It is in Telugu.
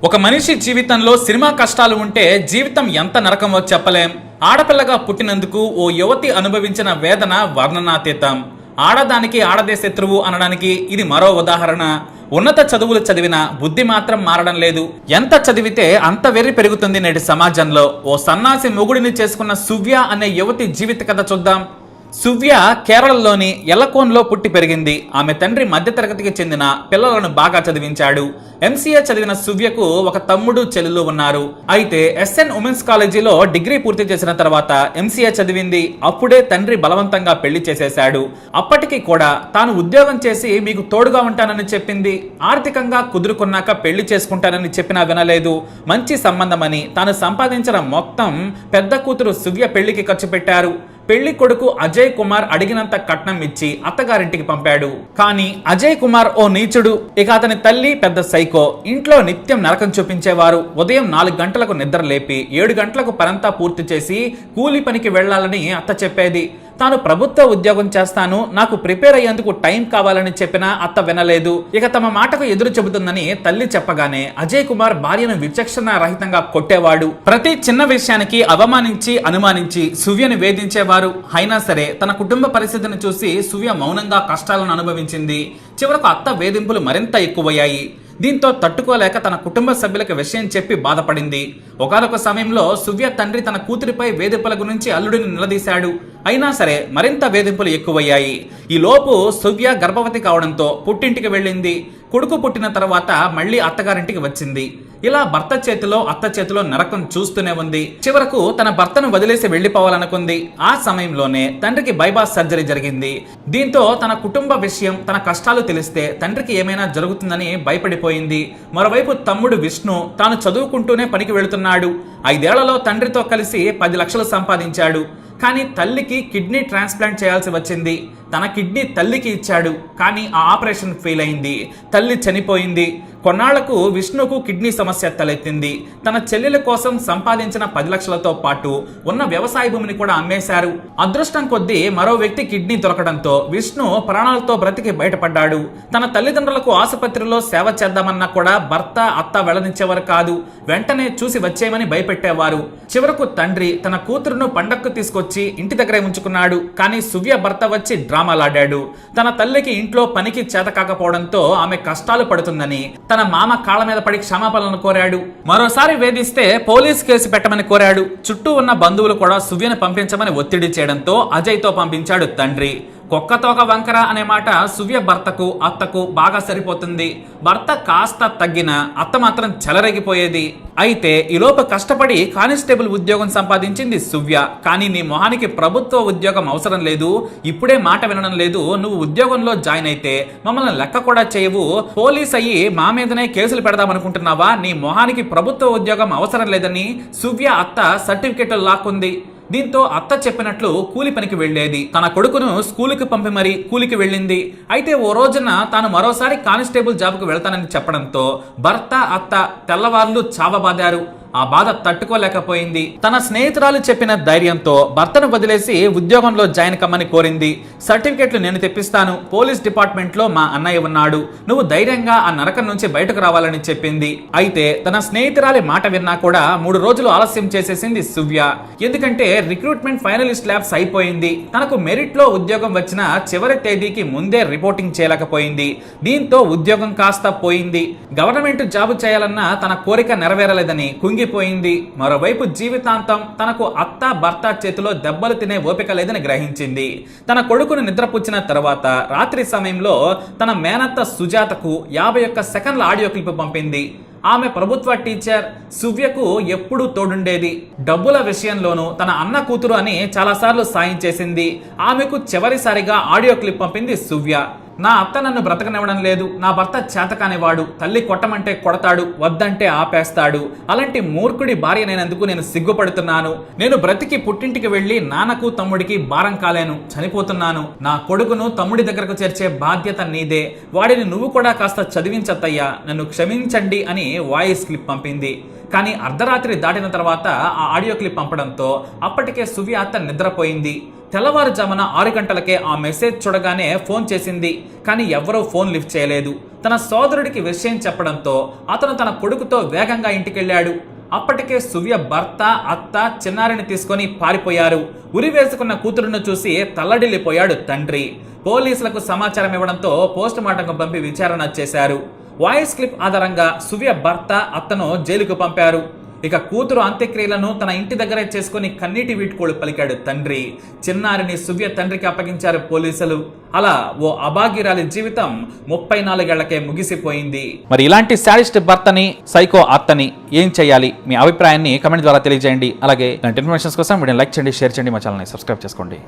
ఒక మనిషి జీవితంలో సినిమా కష్టాలు ఉంటే జీవితం ఎంత నరకమో చెప్పలేం. ఆడపిల్లగా పుట్టినందుకు ఓ యువతి అనుభవించిన వేదన వర్ణనాతీతం. ఆడదానికి ఆడదే శత్రువు అనడానికి ఇది మరో ఉదాహరణ. ఉన్నత చదువులు చదివిన బుద్ధి మాత్రం మారడం లేదు. ఎంత చదివితే అంత వెర్రి పెరుగుతుంది నేటి సమాజంలో. ఓ సన్నాసి మొగుడిని చేసుకున్న సువ్య అనే యువతి జీవిత కథ చూద్దాం. సువ్య కేరళలోని ఎల్లకోన్లో పుట్టి పెరిగింది. ఆమె తండ్రి మధ్యతరగతికి చెందిన పిల్లలను బాగా చదివించాడు. ఎంసీఏ చదివిన సువ్యకు ఒక తమ్ముడు చెల్లెలు ఉన్నారు. అయితే ఎస్ఎన్ ఉమెన్స్ కాలేజీలో డిగ్రీ పూర్తి చేసిన తర్వాత ఎంసీఏ చదివింది. అప్పుడే తండ్రి బలవంతంగా పెళ్లి చేసేశాడు. అప్పటికి కూడా తాను ఉద్యోగం చేసి మీకు తోడుగా ఉంటానని చెప్పింది. ఆర్థికంగా కుదురుకున్నాక పెళ్లి చేసుకుంటానని చెప్పినా వినలేదు. మంచి సంబంధమని తాను సంపాదించిన మొత్తం పెద్ద కూతురు సువ్య పెళ్లికి ఖర్చు పెట్టారు. పెళ్లి కొడుకు అజయ్ కుమార్ అడిగినంత కట్నం ఇచ్చి అత్తగారింటికి పంపాడు. కానీ అజయ్ కుమార్ ఓ నీచుడు. ఇక అతని తల్లి పెద్ద సైకో. ఇంట్లో నిత్యం నరకం చూపించేవారు. ఉదయం 4 గంటలకు నిద్ర లేపి 7 గంటలకు పనంతా పూర్తి చేసి కూలి పనికి వెళ్లాలని అత్త చెప్పేది. తాను ప్రభుత్వ ఉద్యోగం చేస్తాను, నాకు ప్రిపేర్ అయ్యేందుకు టైం కావాలని చెప్పినా అత్త వినలేదు. ఇక తమ మాటకు ఎదురు చెబుతుందని తల్లి చెప్పగానే అజయ్ కుమార్ భార్యను విచక్షణ రహితంగా కొట్టేవాడు. ప్రతి చిన్న విషయానికి అవమానించి అనుమానించి సువ్యను వేధించేవారు. అయినా సరే తన కుటుంబ పరిస్థితిని చూసి సువ్య మౌనంగా కష్టాలను అనుభవించింది. చివరకు అత్త వేధింపులు మరింత ఎక్కువయ్యాయి. దీంతో తట్టుకోలేక తన కుటుంబ సభ్యులకు విషయం చెప్పి బాధపడింది. ఒకానొక సమయంలో సువ్య తండ్రి తన కూతురిపై వేధింపుల గురించి అల్లుడిని నిలదీశాడు. అయినా సరే మరింత వేధింపులు ఎక్కువయ్యాయి. ఈ లోపు సువ్య గర్భవతి కావడంతో పుట్టింటికి వెళ్ళింది. కొడుకు పుట్టిన తర్వాత మళ్లీ అత్తగారింటికి వచ్చింది. ఇలా భర్త చేతిలో అత్త చేతిలో నరకం చూస్తూనే ఉంది. చివరకు తన భర్తను వదిలేసి వెళ్లిపోవాలనుకుంది. ఆ సమయంలోనే తండ్రికి బైపాస్ సర్జరీ జరిగింది. దీంతో తన కుటుంబ విషయం, తన కష్టాలు తెలిస్తే తండ్రికి ఏమైనా జరుగుతుందని భయపడిపోయింది. మరోవైపు తమ్ముడు విష్ణు తాను చదువుకుంటూనే పనికి వెళుతున్నాడు. 5 ఏళ్లలో తండ్రితో కలిసి 10 లక్షలు సంపాదించాడు. కానీ తల్లికి కిడ్నీ ట్రాన్స్ప్లాంట్ చేయాల్సి వచ్చింది. తన కిడ్నీ తల్లికి ఇచ్చాడు. కానీ ఆ ఆపరేషన్ ఫెయిల్ అయింది. తల్లి చనిపోయింది. కొన్నాళ్లకు విష్ణుకు కిడ్నీ సమస్య తలెత్తింది. తన చెల్లెల కోసం సంపాదించిన 10 లక్షలతో పాటు ఉన్న వ్యవసాయ భూమిని కూడా అమ్మేశారు. అదృష్టం కొద్దీ మరో వ్యక్తి కిడ్నీ దొరకడంతో విష్ణు ప్రాణాలతో బ్రతికి బయటపడ్డాడు. తన తల్లిదండ్రులకు ఆసుపత్రిలో సేవ చేద్దామన్నా కూడా భర్త అత్త వెళ్లనిచ్చేవారు కాదు. వెంటనే చూసి వచ్చేయమని భయపెట్టేవారు. చివరకు తండ్రి తన కూతురును పండక్కు తీసుకొచ్చి ఇంటి దగ్గరే ఉంచుకున్నాడు. కానీ సువ్య భర్త వచ్చి డ్రామాలాడాడు. తన తల్లికి ఇంట్లో పనికి చేత కాకపోవడంతో ఆమె కష్టాలు పడుతుందని తన మామ కాళ్ళ మీద పడి క్షమాపణలను కోరాడు. మరోసారి వేధిస్తే పోలీస్ కేసు పెట్టమని కోరాడు. చుట్టూ ఉన్న బంధువులు కూడా సువ్యను పంపించమని ఒత్తిడి చేయడంతో అజయ్తో పంపించాడు తండ్రి. కుక్కతోక వంకర అనే మాట సువ్య భర్తకు అత్తకు బాగా సరిపోతుంది. భర్త కాస్త తగ్గిన అత్త మాత్రం చెలరేగిపోయేది. అయితే ఈలోపు కష్టపడి కానిస్టేబుల్ ఉద్యోగం సంపాదించింది సువ్య. కానీ నీ మొహానికి ప్రభుత్వ ఉద్యోగం అవసరం లేదు, ఇప్పుడే మాట వినడం లేదు, నువ్వు ఉద్యోగంలో జాయిన్ అయితే మమ్మల్ని లెక్క కూడా చేయవు, పోలీస్ అయ్యి మా మీదనే కేసులు పెడదామనుకుంటున్నావా, నీ మొహానికి ప్రభుత్వ ఉద్యోగం అవసరం లేదని సువ్య అత్త సర్టిఫికెట్లు లాక్కుంది. దీంతో అత్త చెప్పినట్లు కూలి పనికి వెళ్లేది. తన కొడుకును స్కూలుకి పంపి మరీ కూలికి వెళ్ళింది. అయితే ఓ రోజున తాను మరోసారి కానిస్టేబుల్ జాబ్కు వెళ్తానని చెప్పడంతో భర్త అత్త తెల్లవార్లు చావబాదారు. ఆ బాధ తట్టుకోలేకపోయింది. తన స్నేహితురాలు చెప్పిన ధైర్యంతో భర్తను వదిలేసి ఉద్యోగంలో జాయిన్ కమ్మని కోరింది. సర్టిఫికెట్లు నేను తెప్పిస్తాను, పోలీస్ డిపార్ట్మెంట్ లో మా అన్నయ్య ఉన్నాడు, నువ్వు ధైర్యంగా ఆ నరకం నుంచి బయటకు రావాలని చెప్పింది. అయితే తన స్నేహితురాలి మాట విన్నా కూడా 3 రోజులు ఆలస్యం చేసేసింది సువ్య. ఎందుకంటే రిక్రూట్మెంట్ ఫైనలిస్ట్ ల్యాబ్స్ అయిపోయింది. తనకు మెరిట్ లో ఉద్యోగం వచ్చిన చివరి తేదీకి ముందే రిపోర్టింగ్ చేయలేకపోయింది. దీంతో ఉద్యోగం కాస్త పోయింది. గవర్నమెంట్ జాబు చేయాలన్న తన కోరిక నెరవేరలేదని కుంగిపోయింది. మరోవైపు జీవితాంతం తనకు అత్త భర్త చేతిలో దెబ్బలు తినే ఓపిక లేదని గ్రహించింది. తన కొడుకును నిద్రపుచ్చిన తర్వాత రాత్రి సమయంలో తన మేనత్త సుజాతకు 51 సెకండ్ల ఆడియో క్లిప్ పంపింది. ఆమె ప్రభుత్వ టీచర్. సువ్యకు ఎప్పుడూ తోడుండేది. డబ్బుల విషయంలోనూ తన అన్న కూతురు అని చాలాసార్లు సాయం చేసింది. ఆమెకు చివరిసారిగా ఆడియో క్లిప్ పంపింది సువ్య. నా అత్త నన్ను బ్రతకనివ్వడం లేదు, నా భర్త చేతకానివాడు, తల్లి కొట్టమంటే కొడతాడు, వద్దంటే ఆపేస్తాడు, అలాంటి మూర్ఖుడి భార్యనైనందుకు నేను సిగ్గుపడుతున్నాను. నేను బ్రతికి పుట్టింటికి వెళ్లి నాన్నకు తమ్ముడికి భారం కాలేను, చనిపోతున్నాను. నా కొడుకును తమ్ముడి దగ్గరకు చేర్చే బాధ్యత నీదే, వాడిని నువ్వు కూడా కాస్త చదివించత్తయ్యా, నన్ను క్షమించండి అని వాయిస్ క్లిప్ పంపింది. కానీ అర్ధరాత్రి దాటిన తర్వాత ఆ ఆడియో క్లిప్ పంపడంతో అప్పటికే సువ్య అత్త నిద్రపోయింది. తెల్లవారుజామున 6 గంటలకే ఆ మెసేజ్ చూడగానే ఫోన్ చేసింది. కానీ ఎవరూ ఫోన్ లిఫ్ట్ చేయలేదు. తన సోదరుడికి విషయం చెప్పడంతో అతను తన కొడుకుతో వేగంగా ఇంటికెళ్లాడు. అప్పటికే సువ్య భర్త, అత్త చిన్నారిని తీసుకొని పారిపోయారు. ఉరి వేసుకున్న కూతురును చూసి తల్లడిల్లిపోయాడు తండ్రి. పోలీసులకు సమాచారం ఇవ్వడంతో పోస్టుమార్టంకు పంపి విచారణ చేశారు. వాయిస్ క్లిప్ ఆధారంగా సువ్య భర్త, అత్తను జైలుకు పంపారు. ఇక కూతురు అంత్యక్రియలను తన ఇంటి దగ్గరే చేసుకుని కన్నీటి వీడ్కోలు పలికాడు తండ్రి. చిన్నారిని సువ్య తండ్రికి అప్పగించారు పోలీసులు. అలా ఓ అభాగ్యురాలి జీవితం 34 ఏళ్లకే ముగిసిపోయింది. మరి ఇలాంటి శాడిస్ట్ భర్తని, సైకో అత్తని ఏం చేయాలి? మీ అభిప్రాయాన్ని కమెంట్ ద్వారా తెలియజేయండి. అలాగే ఇలాంటి ఇన్ఫర్మేషన్స్ కోసం వీడియోని లైక్ చేయండి, షేర్ చేయండి, మా ఛానల్ని సబ్స్క్రైబ్ చేసుకోండి.